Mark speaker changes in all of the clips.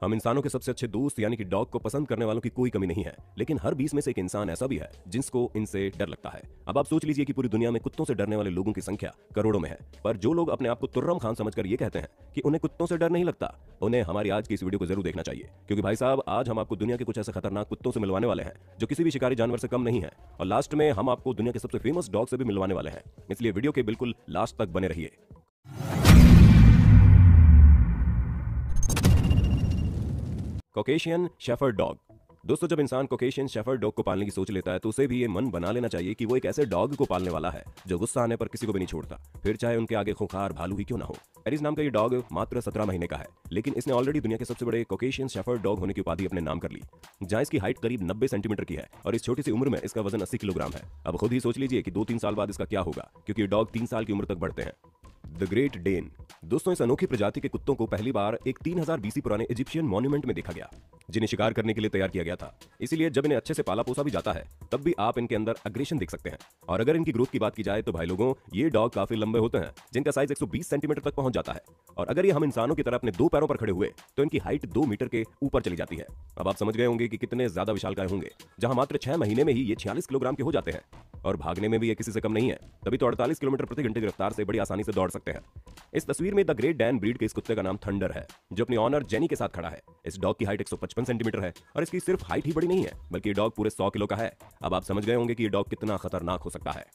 Speaker 1: हम इंसानों के सबसे अच्छे दोस्त यानी कि डॉग को पसंद करने वालों की कोई कमी नहीं है, लेकिन हर 20 में से एक इंसान ऐसा भी है जिसको इनसे डर लगता है। अब आप सोच लीजिए कि पूरी दुनिया में कुत्तों से डरने वाले लोगों की संख्या करोड़ों में है, पर जो लोग अपने आप को तुर्रम खान समझकर ये कहते हैं कि उन्हें कुत्तों से डर नहीं लगता, उन्हें हमारी आज की इस वीडियो को जरूर देखना चाहिए, क्योंकि भाई साहब आज हम आपको दुनिया के कुछ ऐसे खतरनाक कुत्तों से मिलवाने वाले हैं जो किसी भी शिकारी जानवर से कम नहीं है, और लास्ट में हम आपको दुनिया के सबसे फेमस डॉग से भी मिलवाने वाले हैं। इसलिए वीडियो के बिल्कुल लास्ट तक बने रहिए। Caucasian shepherd dog. दोस्तों, जब इंसान कॉकेशियन शेफर्ड डॉग को पालने की सोच लेता है तो उसे भी ये मन बना लेना चाहिए कि वो एक ऐसे डॉग को पालने वाला है जो गुस्सा आने पर किसी को भी नहीं छोड़ता, फिर चाहे उनके आगे खूंखार भालू ही क्यों ना हो। एरिस नाम का ये डॉग मात्र 17 महीने का है, लेकिन इसने ऑलरेडी दुनिया के सबसे बड़े कॉकेशियन शेफर्ड डॉग होने की उपाधि अपने नाम कर ली, जहां इसकी हाइट करीब 90 सेंटीमीटर की है और इस छोटी सी उम्र में इसका वजन 80 किलोग्राम है। अब खुद ही सोच लीजिए कि 2-3 साल बाद इसका क्या होगा, क्योंकि ये डॉग 3 साल की उम्र तक बढ़ते हैं। The Great Dane. दोस्तों, इस अनोखी प्रजाति के कुत्तों को पहली बार एक 3000 बीसी पुराने इजिप्शियन मॉन्यूमेंट में देखा गया, जिन्हें शिकार करने के लिए तैयार किया गया था। इसीलिए जब इन्हें अच्छे से पाला पोसा भी जाता है तब भी आप इनके अंदर अग्रेशन देख सकते हैं। और अगर इनकी ग्रोथ की बात की जाए तो भाई लोगों, ये डॉग काफी लंबे होते हैं, जिनका साइज 120 सेंटीमीटर तक पहुंच जाता है। और अगर ये हम इंसानों की तरह अपने 2 पैरों पर खड़े हुए तो इनकी हाइट 2 मीटर के ऊपर चली जाती है। अब आप समझ गए होंगे कि कितने ज्यादा विशालकाय होंगे, जहां मात्र 6 महीने में ही ये 46 किलोग्राम के हो जाते हैं, और भागने में भी ये किसी से कम नहीं है, तभी तो 48 किलोमीटर प्रति घंटे की रफ्तार से बड़ी आसानी से दौड़ सकते हैं। इस तस्वीर में द ग्रेट डैन ब्रीड के इस कुत्ते का नाम थंडर है, जो अपनी ऑनर जेनी के साथ खड़ा है। इस डॉग की हाइट 155 सेंटीमीटर है, और इसकी सिर्फ हाइट ही बड़ी नहीं है, बल्कि ये डॉग पूरे 100 किलो का है। अब आप समझ गए होंगे कि ये डॉग कितना खतरनाक हो सकता है।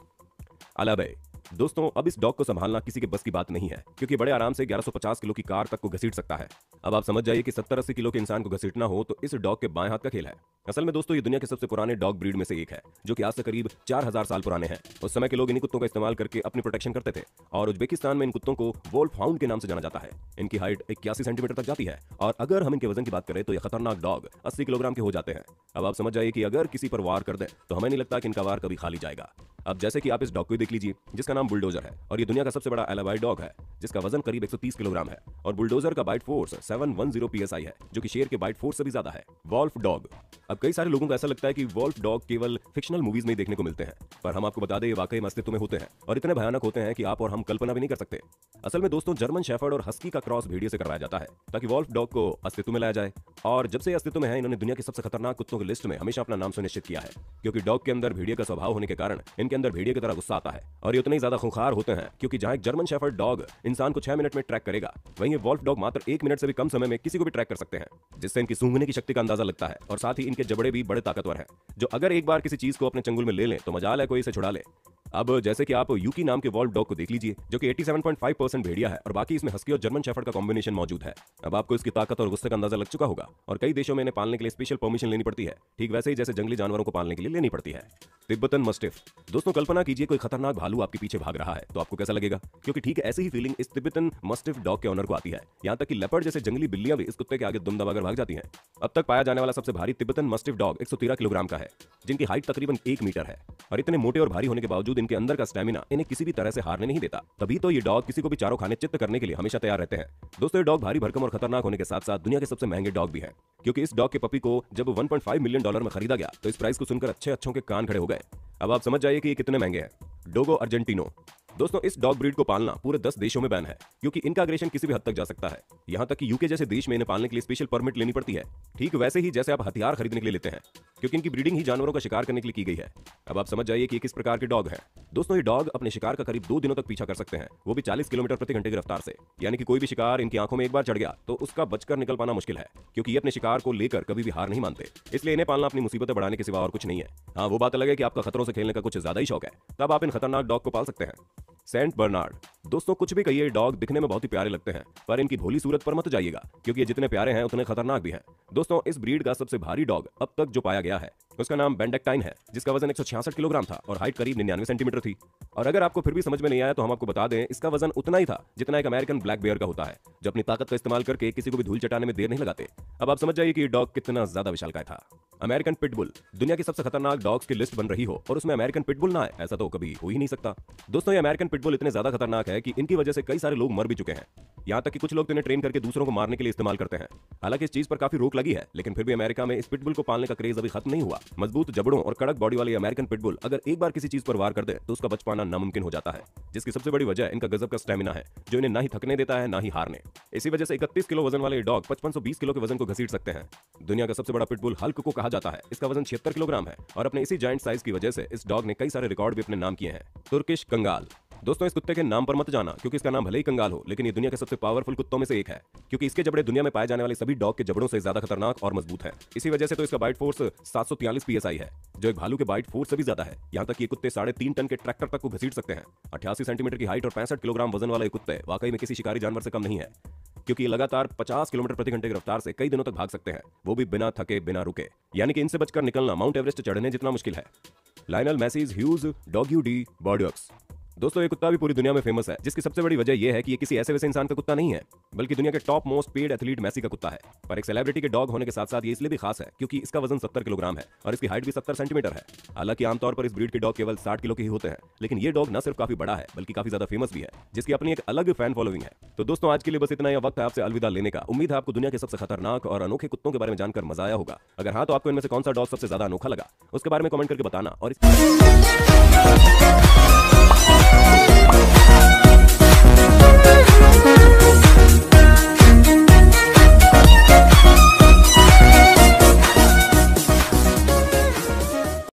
Speaker 1: अलाबे। दोस्तों, अब इस डॉग को संभालना किसी के बस की बात नहीं है, क्योंकि बड़े आराम से 1150 किलो की कार तक को घसीट सकता है। अब आप समझ जाइए कि 70-80 किलो के इंसान को घसीटना हो तो इस डॉग के बाएं हाथ का खेल है। असल में दोस्तों, ये दुनिया के सबसे पुराने डॉग ब्रीड में से एक है, जो कि आज से करीब 4000 साल पुराने हैं। उस समय के लोग इन्हीं कुत्तों का इस्तेमाल करके अपनी प्रोटेक्शन करते थे, और उज्बेकिस्तान में इन कुत्तों को वोल्फ हाउंड के नाम से जाना जाता है। इनकी हाइट 81 सेंटीमीटर तक जाती है, और अगर हम इनके वजन की बात करें तो ये खतरनाक डॉग 80 किलोग्राम के हो जाते हैं। अब आप समझ जाइए कि अगर किसी पर वार कर दें तो हमें नहीं लगता कि इनका वार कभी खाली जाएगा। अब जैसे कि आप इस डॉग को देख लीजिए, जिसका नाम बुलडोजर है, और ये दुनिया का सबसे बड़ा एलाबाई डॉग है, जिसका वजन करीब 130 किलोग्राम है, और बुलडोजर का बाइट फोर्स 710 psi है, जो कि शेर के बाइट फोर्स से भी ज्यादा है। Wolf dog. अब कई सारे लोगों को ऐसा लगता है कि वॉल्फ डॉग केवल फिक्शनल मूवीज में ही देखने को मिलते हैं, पर हम आपको बता दें ये वाकई में अस्तित्व में होते हैं, और इतने भयानक होते हैं कि आप और हम कल्पना भी नहीं कर सकते। असल में दोस्तों, जर्मन शेफर्ड और हस्की का क्रॉस भेड़िए से करवाया जाता है, ताकि वॉल्फ डॉग को अस्तित्व में लाया जाए। और जब से अस्तित्व में है, इन्होंने दुनिया के सबसे खतरनाक कुत्तों की लिस्ट में हमेशा अपना नाम सुनिश्चित किया है, क्योंकि डॉग के अंदर भेड़िए का स्वभाव होने के कारण इनके अंदर भेड़िए की तरह गुस्सा आता है, और ये उतने ही ज्यादा खूंखार होते हैं, क्योंकि जहां एक जर्मन शेफर्ड डॉग इंसान को 6 मिनट में ट्रैक करेगा, वहीं ये वॉल्फ डॉग मात्र 1 मिनट से भी कम समय में किसी को भी ट्रैक कर सकते हैं, जिससे इनकी सूंघने की शक्ति का अंदाजा लगता है। और साथ ही इनके जबड़े भी बड़े ताकतवर हैं, जो अगर एक बार किसी चीज को अपने चंगुल में ले लें तो मजाल है कोई इसे छुड़ा ले। अब जैसे कि आप यूकी नाम के वॉल्फ डॉग को देख लीजिए, जो कि 87.5% भेड़िया है, और बाकी इसमें हस्की और जर्मन शेफर्ड का कॉम्बिनेशन मौजूद है। अब आपको इसकी ताकत और गुस्से का अंदाजा लग चुका होगा, और कई देशों में इन्हें पालने के लिए स्पेशल परमिशन लेनी पड़ती है, ठीक वैसे ही जैसे जंगली जानवरों को पालने के लिए लेनी पड़ती है। Tibetan mastiff. दोस्तों, कल्पना कीजिए कोई खतरनाक भालू आपके पीछे भाग रहा है, तो आपको कैसा लगेगा? क्योंकि ठीक ऐसी ही फीलिंग इस तिब्बतन मस्टिफ डॉग के ओनर को आती है। यहाँ तक कि लेपर्ड जैसे जंगली बिल्लियां भी इस कुत्ते के आगे दुम दबाकर भाग जाती हैं। अब तक पाया जाने वाला सबसे भारी तिब्बतन मस्टिफ डॉग 113 किलोग्राम का है, जिनकी हाइट तकरीबन 1 मीटर है, और इतने मोटे और भारी होने के बावजूद इनके अंदर का स्टैमिना इन्हें किसी भी तरह से हारने नहीं देता। तभी तो ये डॉग किसी को भी चारों खाने चित्त करने के लिए हमेशा तैयार रहते हैं। दोस्तों, ये डॉग भारी भरकम और खतरनाक होने के साथ साथ दुनिया के सबसे महंगे डॉग भी है, क्योंकि इस डॉग के पपी को जब $1.5 मिलियन में खरीदा गया तो इस प्राइस को सुनकर अच्छे अच्छों के कान खड़े हो गए। अब आप समझ जाइए कि ये कितने महंगे हैं। डोगो अर्जेंटिनो। दोस्तों, इस डॉग ब्रीड को पालना पूरे 10 देशों में बैन है, क्योंकि इनका अग्रेशन किसी भी हद तक जा सकता है। यहां तक कि यूके जैसे देश में इन्हें पालने के लिए स्पेशल परमिट लेनी पड़ती है, ठीक वैसे ही जैसे आप हथियार खरीदने के लिए लेते हैं, क्योंकि इनकी ब्रीडिंग ही जानवरों का शिकार करने के लिए की गई है। अब आप समझ जाइए कि किस प्रकार के डॉग हैं। दोस्तों, ये डॉग अपने शिकार का करीब 2 दिनों तक पीछा कर सकते हैं, वो भी 40 किलोमीटर प्रति घंटे की रफ्तार से। यानी कि कोई भी शिकार इनकी आंखों में एक बार चढ़ गया तो उसका बचकर निकल पाना मुश्किल है, क्योंकि ये अपने शिकार को लेकर कभी भी हार नहीं मानते। इसलिए इन्हें पालना अपनी मुसीबतें बढ़ाने के सिवा और कुछ नहीं है। हाँ, वो बात अलग है कि आपका खतरों से खेलने का कुछ ज्यादा ही शौक है, तब आप इन खतरनाक डॉग को पाल सकते हैं। Saint Bernard. दोस्तों, कुछ भी कहिए, डॉग दिखने में बहुत ही प्यारे लगते हैं, पर इनकी भोली सूरत पर मत जाइएगा, क्योंकि ये जितने प्यारे हैं उतने खतरनाक भी हैं। दोस्तों, इस ब्रीड का सबसे भारी डॉग अब तक जो पाया गया है उसका नाम बेंडेक्टाइन है, जिसका वजन 166 किलोग्राम था और हाइट करीब 99 सेंटीमीटर थी। और अगर आपको फिर भी समझ में नहीं आया तो हम आपको बता दें, इसका वजन उतना ही था जितना एक अमेरिकन ब्लैक बेयर का होता है, जो अपनी ताकत का इस्तेमाल करके किसी को भी धूल चटाने में देर नहीं लगाते। अब आप समझ जाइए कि ये डॉग कितना ज्यादा विशालकाय था। American pitbull. दुनिया की सबसे खतरनाक डॉग्स की लिस्ट बन रही हो और उसमें अमेरिकन पिटबुल ना आए, ऐसा तो कभी हो ही नहीं सकता। दोस्तों, ये अमेरिकन पिटबुल इतने ज्यादा खतरनाक है कि इनकी वजह से कई सारे लोग मर भी चुके हैं। यहाँ तक कि कुछ लोग तो इन्हें ट्रेन करके दूसरों को मारने के लिए इस्तेमाल करते हैं। हालांकि इस चीज पर काफी रोक लगी है, लेकिन फिर भी अमेरिका में इस पिटबुल को पालने का क्रेज अभी खत्म नहीं हुआ। मजबूत जबड़ों और कड़क बॉडी वाले अमेरिकन पिटबुल अगर एक बार किसी चीज पर वार कर दे तो उसका बच पाना नामुमकिन हो जाता है, जिसकी सबसे बड़ी वजह इनका गजब का स्टेमिना है, जो इन्हें ना ही थकने देता है ना ही हारने। इसी वजह से 31 किलो वजन वाले डॉग 5520 किलो के वजन को घसीट सकते हैं। दुनिया का सबसे बड़ा पिटबुल हल्क को कहा जाता है। इसका वजन 76 किलोग्राम है और अपने इसी जायंट साइज की वजह से इस डॉग ने कई सारे रिकॉर्ड भी अपने नाम किए हैं। तुर्किश कंगाल। दोस्तों, इस कुत्ते के नाम पर मत जाना, क्योंकि इसका नाम भले ही कंगाल हो, लेकिन ये दुनिया के सबसे पावरफुल कुत्तों में से एक है, क्योंकि इसके जबड़े दुनिया में पाए जाने वाले सभी डॉग के जबड़ों से ज्यादा खतरनाक और मजबूत है। इसी वजह से तो इसका बाइट फोर्स 743 PSI है, जो एक भालू के बाइट फोर्स से भी ज्यादा है। यहाँ तक कि ये कुत्ते 3.5 टन के ट्रैक्टर तक को घसीट सकते हैं। 88 सेंटीमीटर की हाइट और 65 किलोग्राम वजन वाला ये कुत्ते वाकई में किसी शिकारी जानवर से कम नहीं है, क्योंकि ये लगातार 50 किलोमीटर प्रति घंटे की रफ्तार से कई दिनों तक भाग सकते हैं, वो भी बिना थके बिना रुके। यानी कि इनसे बचकर निकलना माउंट एवरेस्ट चढ़ने जितना मुश्किल है। Lionel Messi's huge dogue de Bordeaux. दोस्तों, ये कुत्ता भी पूरी दुनिया में फेमस है, जिसकी सबसे बड़ी वजह यह है कि ये किसी ऐसे वैसे इंसान का कुत्ता नहीं है, बल्कि दुनिया के top most paid athlete Messi का कुत्ता है। पर एक सेलिब्रिटी के डॉग होने के साथ साथ ये इसलिए भी खास है क्योंकि इसका वजन 70 किलोग्राम है और इसकी हाइट भी 70 सेंटीमीटर है। हालांकि आमतौर पर इस ब्रीड के डॉग केवल 60 किलो के ही होते हैं, लेकिन ये डॉग न सिर्फ काफी बड़ा है बल्कि काफी ज्यादा फेमस भी है, जिसकी अपनी एक अलग फैन फॉलोइंग है। तो दोस्तों, आज के लिए बस इतना ही वक्त है आपसे अलविदा लेने का। उम्मीद है आपको दुनिया के सबसे खतरनाक और अनोखे कुत्तों के बारे में जानकर मजा आया होगा। अगर हाँ, तो आपको इनमें से कौन सा डॉग सबसे ज्यादा अनोखा लगा, उसके बारे में कमेंट करके बताना। और